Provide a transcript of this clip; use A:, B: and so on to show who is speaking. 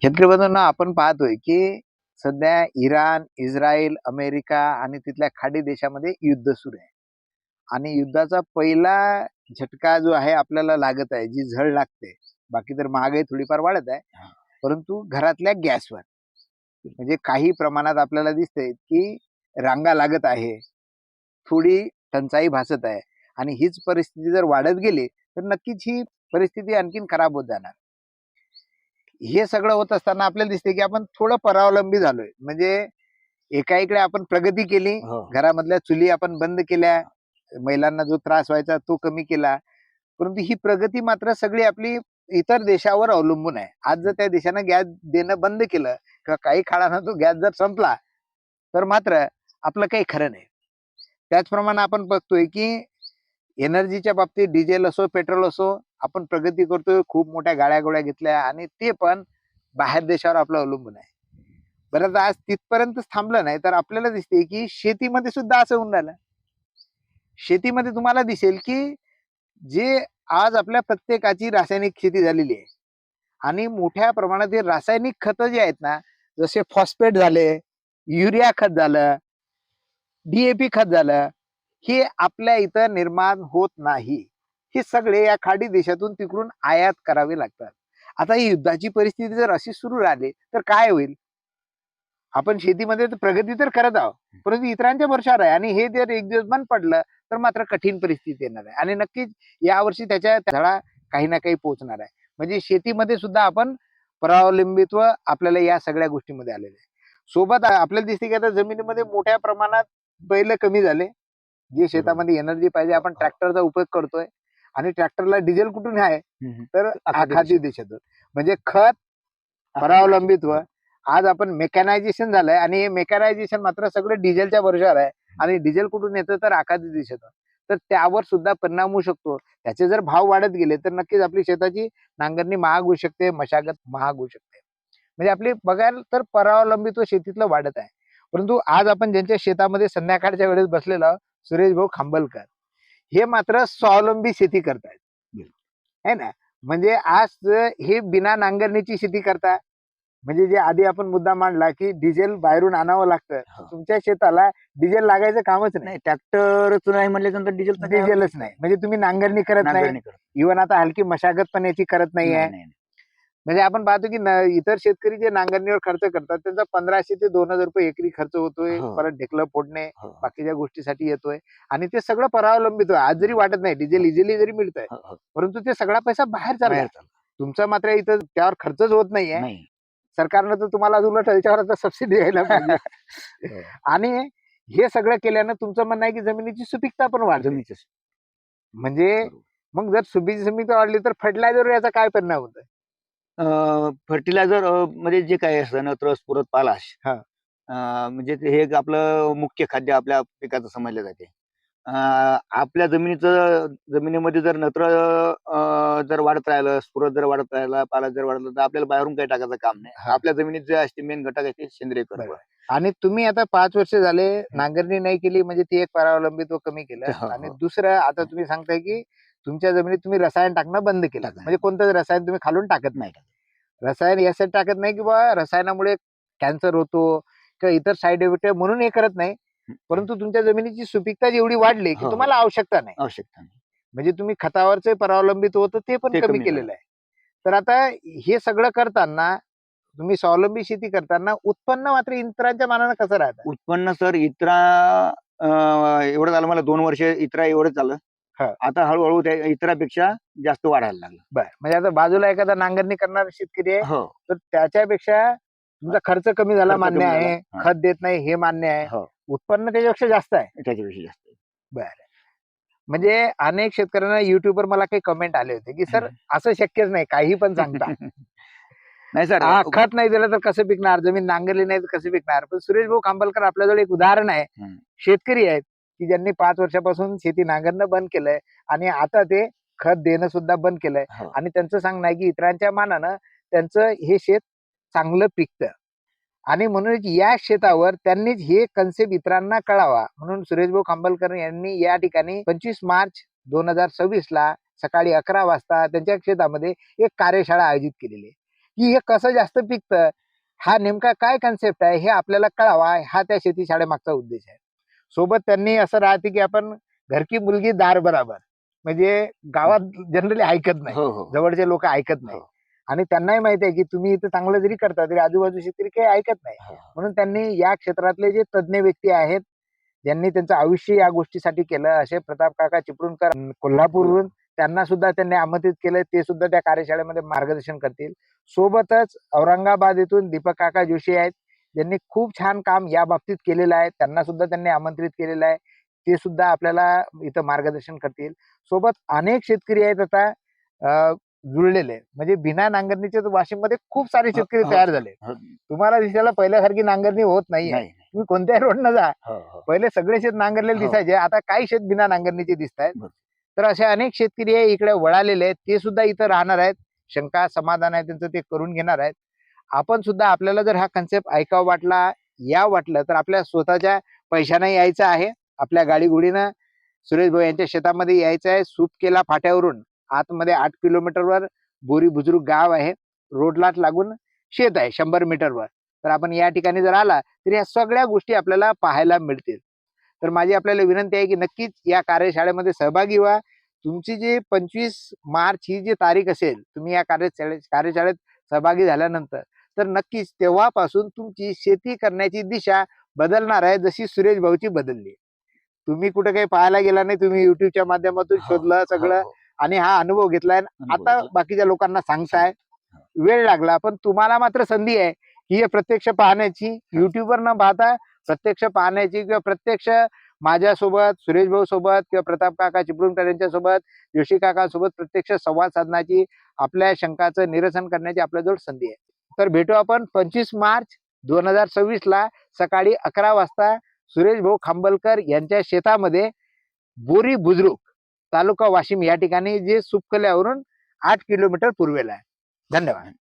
A: शेतकरी बंधूंनो, आपण पाहतोय की सध्या इराण, इस्रायल, अमेरिका आणि तिथल्या खाडी देशामध्ये युद्ध सुरू आहे. आणि युद्धाचा पहिला झटका जो आहे आपल्याला लागत आहे, जी झळ लागते. बाकी तर महागाई थोडीफार वाढत आहे, परंतु घरातल्या गॅसवर म्हणजे काही प्रमाणात आपल्याला दिसतंय की रांगा लागत आहे, थोडी टंचाई भासत आहे. आणि हीच परिस्थिती जर वाढत गेली तर नक्कीच ही परिस्थिती आणखीन खराब होत जाणार. हे सगळं होत असताना आपल्याला दिसते की आपण थोडं परावलंबी झालोय. म्हणजे एका इकडे आपण प्रगती केली,
B: हो.
A: घरामधल्या चुली आपण बंद केल्या, महिलांना जो त्रास व्हायचा तो कमी केला. परंतु ही प्रगती मात्र सगळी आपली इतर देशावर अवलंबून आहे. आज जर त्या देशानं गॅस देणं बंद केलं किंवा काही काळानं तो गॅस जर संपला तर मात्र आपलं काही खरं नाही. त्याचप्रमाणे आपण बघतोय की एनर्जीच्या बाबतीत डिझेल असो, पेट्रोल असो, आपण प्रगती करतोय. खूप मोठ्या गाड्या गोळ्या घेतल्या आणि ते पण बाहेर देशावर आपलं अवलंबून आहे. बरं, आज तिथपर्यंत थांबलं नाही तर आपल्याला दिसते की शेतीमध्ये सुद्धा असं होऊन राहिलं. शेतीमध्ये तुम्हाला दिसेल की जे आज आपल्या प्रत्येकाची रासायनिक शेती झालेली आहे आणि मोठ्या प्रमाणात हे रासायनिक खतं जे आहेत ना, जसे फॉस्फेट झाले, युरिया खत झालं, DAP खत झालं, हे आपल्या इथं निर्माण होत नाही. हे सगळे या खाडी देशातून तिकडून आयात करावे लागतात. आता ही युद्धाची परिस्थिती जर अशी सुरू राहिली तर काय होईल? आपण शेतीमध्ये प्रगती तर करत आहोत, परंतु इतरांच्या भरवशावर आहे आणि हे जर एक दिवस बंद पडलं तर मात्र कठीण परिस्थिती येणार आहे. आणि नक्कीच यावर्षी त्याच्या धडा काही ना काही पोहोचणार आहे. म्हणजे शेतीमध्ये सुद्धा आपण परावलंबित्व आपल्याला या सगळ्या गोष्टीमध्ये आलेलं आहे. सोबत आपल्याला दिसते की आता जमिनीमध्ये मोठ्या प्रमाणात बैल कमी झाले. जे शेतामध्ये एनर्जी पाहिजे, आपण ट्रॅक्टरचा उपयोग करतोय आणि ट्रॅक्टरला डिझेल कुठून आहे? तर आखाती देशातून. म्हणजे खत, परावलंबित्व. आज आपण मेकॅनायझेशन झालंय आणि हे मेकॅनायझेशन मात्र सगळं डिझेलच्या भरवशावर आहे. आणि डिझेल कुठून येतं? तर आखाती देशातून. तर त्यावर सुद्धा परिणाम होऊ शकतो. त्याचे जर भाव वाढत गेले तर नक्कीच आपली शेताची नांगरणी महाग होऊ शकते, मशागत महाग होऊ शकते. म्हणजे आपली बघाल तर परावलंबित्व शेतीतलं वाढत आहे. परंतु आज आपण ज्यांच्या शेतामध्ये संध्याकाळच्या वेळेस बसलेलो आहोत, सुरेश भाऊ खांबलकर, हे मात्र स्वावलंबी शेती करतायत, है ना. म्हणजे आज हे बिना नांगरणीची शेती करता. म्हणजे जे आधी आपण मुद्दा मांडला की डिझेल बाहेरून आणावं लागतं, तुमच्या शेताला डिझेल लागायचं कामच नाही.
B: ट्रॅक्टरच नाही म्हटल्यानंतर
A: डिझेलच नाही. म्हणजे तुम्ही नांगरणी करत नाही. इव्हन आता हलकी मशागत पण याची करत नाहीये. म्हणजे आपण पाहतो की इतर शेतकरी जे नांगरणीवर खर्च करतात त्यांचा 1500 ते 2000 रुपये एकरी खर्च होतोय. परत ढेकलं फोडणे, बाकीच्या गोष्टीसाठी येतोय आणि ते सगळं परावलंबित आहे. आज जरी वाटत नाही, डिझेल इझिली जरी मिळतंय, परंतु ते सगळा पैसा बाहेर चालला. तुमचा मात्र इथं त्यावर खर्चच होत नाहीये. सरकारनं तर तुम्हाला अजून त्याच्यावर आता सबसिडी द्यायला पाहिजे. आणि हे सगळं केल्यानं तुमचं म्हणणं आहे की जमिनीची सुपीकता पण वाढते. म्हणजे मग जर सुपीकता वाढली तर फर्टिलायझरवर याचा काय परिणाम होतोय?
B: फर्टिलायझर म्हणजे जे काही असतं नत्र, स्फुरद, पालाश, म्हणजे हे एक आपलं मुख्य खाद्य आपल्या पिकाचं समजलं जाते. आपल्या जमिनीमध्ये जर नत्र जर वाढत राहिलं, स्फुरद जर वाढत राहिला, पालाश जर वाढला तर आपल्याला बाहेरून काही टाकायचं काम नाही. आपल्या जमिनीत जे असते मेन घटक आहे ते सेंद्रिय खत.
A: आणि तुम्ही आता 5 वर्ष झाले नांगरणी नाही केली, म्हणजे ती एक परावलंबित्व कमी केलं. आणि दुसरं आता तुम्ही सांगताय की तुमच्या जमिनीत तुम्ही रसायन टाकणं बंद केलं. म्हणजे कोणतंच रसायन तुम्ही खालून टाकत नाही. रसायन यासाठी टाकत नाही की बा रसायनामुळे कॅन्सर होतो किंवा इतर साईड इफेक्ट आहे म्हणून हे करत नाही. परंतु तुमच्या जमिनीची सुपीकता जेवढी वाढली की तुम्हाला आवश्यकता नाही. म्हणजे तुम्ही खतावरचे परावलंबित होतं ते पण कमी केलेलं आहे. तर आता हे सगळं करताना तुम्ही स्वावलंबी शेती करताना उत्पन्न मात्र इतरांच्या मानानं कसं राहतं?
B: उत्पन्न सर एवढं झालं मला 2 वर्ष एवढं झालं. आता हळूहळू त्या इतरापेक्षा जास्त वाढायला लागलं.
A: बरं, म्हणजे आता बाजूला एखादा नांगरणी करणारा शेतकरी आहे, तर त्याच्यापेक्षा तुमचा खर्च कमी झाला मान्य आहे, खत देत नाही हे मान्य आहे, उत्पन्न त्याच्यापेक्षा जास्त आहे.
B: त्याच्यापेक्षा जास्त.
A: बरं. म्हणजे अनेक शेतकऱ्यांना युट्यूबवर मला काही कमेंट आले होते की सर असं शक्यच नाही, काही पण सांगता.
B: नाही सर,
A: खत नाही दिलं तर कसं पिकणार, जमीन नांगरली नाही तर कसं पिकणार. पण सुरेश भाऊ खांबलकर आपल्याजवळ एक उदाहरण आहे. शेतकरी आहेत की ज्यांनी 5 वर्षापासून शेती नांगरणं बंद केलंय आणि आता ते खत देणं सुद्धा बंद केलंय. आणि त्यांचं सांगणं आहे की इतरांच्या मानानं त्यांचं हे शेत चांगलं पिकतं. आणि म्हणून या शेतावर त्यांनीच हे कन्सेप्ट इतरांना कळावा म्हणून सुरेश भाऊ खांबलकर यांनी या ठिकाणी 25 मार्च 2026 ला सकाळी 11 वाजता त्यांच्या शेतामध्ये एक कार्यशाळा आयोजित केलेली आहे. की हे कसं जास्त पिकतं, हा नेमका काय कन्सेप्ट आहे हे आपल्याला कळावा, हा त्या शेती शाळेमागचा उद्देश आहे. सोबत त्यांनी असं राहते की आपण घर की मुलगी दार बराबर, म्हणजे गावात जनरली ऐकत नाही,
B: हो हो
A: जवळचे लोक ऐकत नाही.
B: हो.
A: आणि त्यांनाही माहिती आहे की तुम्ही इथं चांगलं जरी करता तरी आजूबाजू शेतकरी काही ऐकत नाही.
B: हो.
A: म्हणून त्यांनी या क्षेत्रातले जे तज्ज्ञ व्यक्ती आहेत, ज्यांनी त्यांचं आयुष्य या गोष्टीसाठी केलं, असे प्रताप काका चिपळूणकर कोल्हापूरवरून, त्यांना सुद्धा त्यांनी आमंत्रित केलं. ते सुद्धा त्या कार्यशाळेमध्ये मार्गदर्शन करतील. सोबतच औरंगाबाद येथून दीपक काका जोशी आहेत, ज्यांनी खूप छान काम या बाबतीत केलेलं आहे. त्यांना सुद्धा त्यांनी आमंत्रित केलेलं आहे. ते सुद्धा आपल्याला इथं मार्गदर्शन करतील. सोबत अनेक शेतकरी आहेत आता जुळलेले, म्हणजे बिना नांगरणीचे वाशिममध्ये खूप सारे शेतकरी
B: हो,
A: तयार झाले.
B: हो.
A: तुम्हाला दिसायला पहिल्यासारखी नांगरणी होत नाहीये.
B: नाही
A: तुम्ही कोणत्याही रोडनं जा,
B: हो हो
A: पहिले सगळे शेत नांगरलेले
B: हो.
A: दिसायचे, आता काही शेत बिना नांगरणीचे दिसत आहेत.
B: बरोबर.
A: तर असे अनेक शेतकरी आहे इकडे वळालेले आहेत, ते सुद्धा इथं राहणार आहेत. शंका समाधान आहे त्यांचं, ते करून घेणार आहेत. आपण सुद्धा, आपल्याला जर हा कन्सेप्ट ऐकावा वाटला, या वाटलं, तर आपल्या स्वतःच्या पैशाने यायचं आहे. आपल्या गाडीगुडीनं सुरेश भाऊ यांच्या शेतामध्ये यायचं आहे. सुपकेला फाट्यावरून आतमध्ये 8 किलोमीटरवर बोरी बुजुर्ग गाव आहे. रोडलाच लागून शेत आहे 100 मीटरवर. तर आपण या ठिकाणी जर आला तर या सगळ्या गोष्टी आपल्याला पाहायला मिळतील. तर माझी आपल्याला विनंती आहे की नक्कीच या कार्यशाळेमध्ये सहभागी व्हा. तुमची जी 25 मार्च ही जी तारीख असेल, तुम्ही या कार्यशाळेत सहभागी झाल्यानंतर, तर नक्कीच तेव्हापासून तुमची शेती करण्याची दिशा बदलणार आहे, जशी सुरेश भाऊची बदलली. तुम्ही कुठे काही पाहायला गेला नाही, तुम्ही युट्यूबच्या माध्यमातून
B: हो,
A: शोधलं
B: हो,
A: सगळं
B: हो.
A: आणि हा अनुभव घेतलाय.
B: अनुभव
A: आता
B: घेतला.
A: बाकीच्या लोकांना सांगताय.
B: हो.
A: वेळ लागला, पण तुम्हाला मात्र संधी आहे की हे प्रत्यक्ष पाहण्याची, युट्यूबवर न पाहता प्रत्यक्ष पाहण्याची, किंवा प्रत्यक्ष माझ्यासोबत, सुरेश भाऊ सोबत, किंवा प्रताप काका चिपळूणकर यांच्या सोबत, जोशी काका सोबत प्रत्यक्ष संवाद साधण्याची, आपल्या शंकाचं निरसन करण्याची आपल्याजवळ संधी आहे. तर भेटू आपण 25 मार्च 2026 ला सकाळी 11 वाजता सुरेश भाऊ खांबलकर यांच्या शेतामध्ये, बोरी बुद्रुक, तालुका वाशिम या ठिकाणी, जे सुपकल्यावरून 8 किलोमीटर पूर्वेला आहे. धन्यवाद.